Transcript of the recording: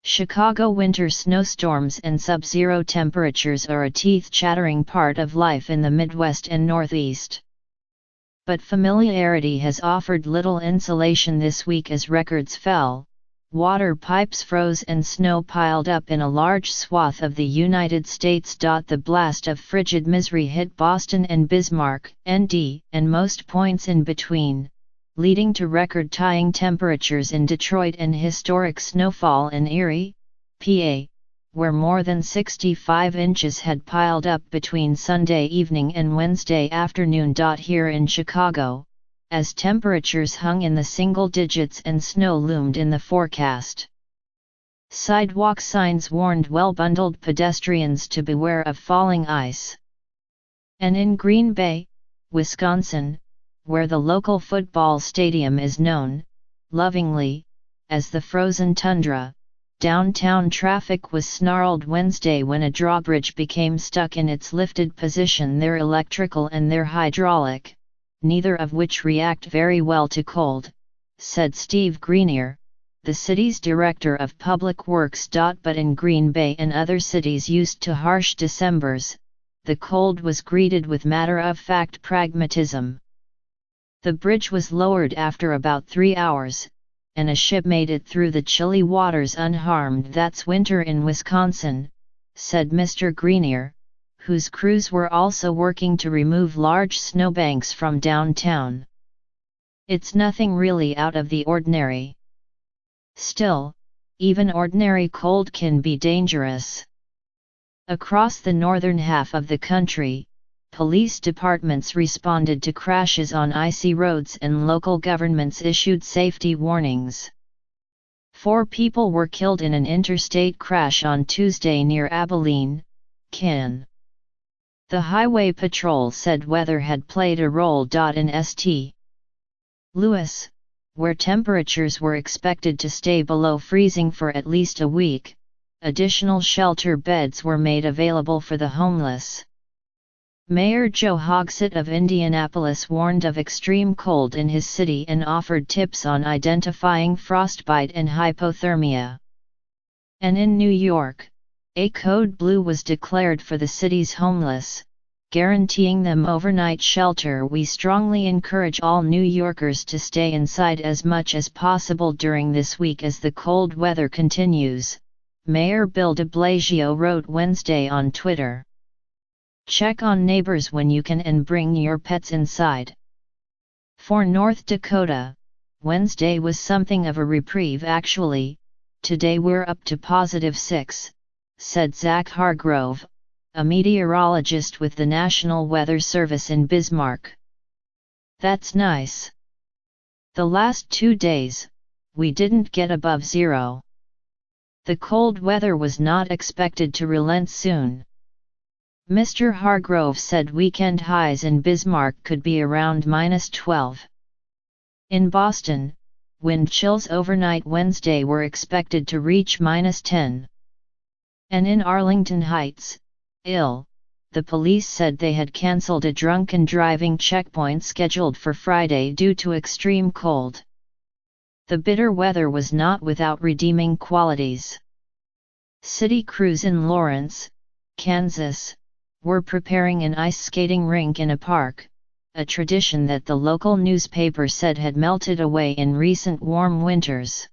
Chicago winter snowstorms and sub-zero temperatures are a teeth-chattering part of life in the Midwest and Northeast. But familiarity has offered little insulation this week as records fell, water pipes froze and snow piled up in a large swath of the United States. The blast of frigid misery hit Boston and Bismarck, ND, and most points in between, leading to record-tying temperatures in Detroit and historic snowfall in Erie, PA, where more than 65 inches had piled up between Sunday evening and Wednesday afternoon. Here in Chicago, as temperatures hung in the single digits and snow loomed in the forecast. Sidewalk signs warned well-bundled pedestrians to beware of falling ice. And in Green Bay, Wisconsin, where the local football stadium is known, lovingly, as the frozen tundra, downtown traffic was snarled Wednesday when a drawbridge became stuck in its lifted position, their electrical and their hydraulic, neither of which react very well to cold, said Steve Greenier, the city's director of public works. But in Green Bay and other cities used to harsh Decembers, the cold was greeted with matter-of-fact pragmatism. The bridge was lowered after about 3 hours, and a ship made it through the chilly waters unharmed. That's winter in Wisconsin, said Mr. Greenier, whose crews were also working to remove large snowbanks from downtown. It's nothing really out of the ordinary. Still, even ordinary cold can be dangerous. Across the northern half of the country, police departments responded to crashes on icy roads and local governments issued safety warnings. 4 people were killed in an interstate crash on Tuesday near Abilene, Kin. The Highway Patrol said weather had played a role. In St. Louis, where temperatures were expected to stay below freezing for at least a week, additional shelter beds were made available for the homeless. Mayor Joe Hogsett of Indianapolis warned of extreme cold in his city and offered tips on identifying frostbite and hypothermia. And in New York, a code blue was declared for the city's homeless, guaranteeing them overnight shelter. We strongly encourage all New Yorkers to stay inside as much as possible during this week as the cold weather continues, Mayor Bill de Blasio wrote Wednesday on Twitter. Check on neighbors when you can and bring your pets inside. For North Dakota, Wednesday was something of a reprieve actually. Today we're up to +6, said Zach Hargrove, a meteorologist with the National Weather Service in Bismarck. That's nice. The last 2 days, we didn't get above 0. The cold weather was not expected to relent soon. Mr. Hargrove said weekend highs in Bismarck could be around -12. In Boston, wind chills overnight Wednesday were expected to reach -10. And in Arlington Heights, the police said they had cancelled a drunken driving checkpoint scheduled for Friday due to extreme cold. The bitter weather was not without redeeming qualities. City crews in Lawrence, Kansas, were preparing an ice skating rink in a park, a tradition that the local newspaper said had melted away in recent warm winters.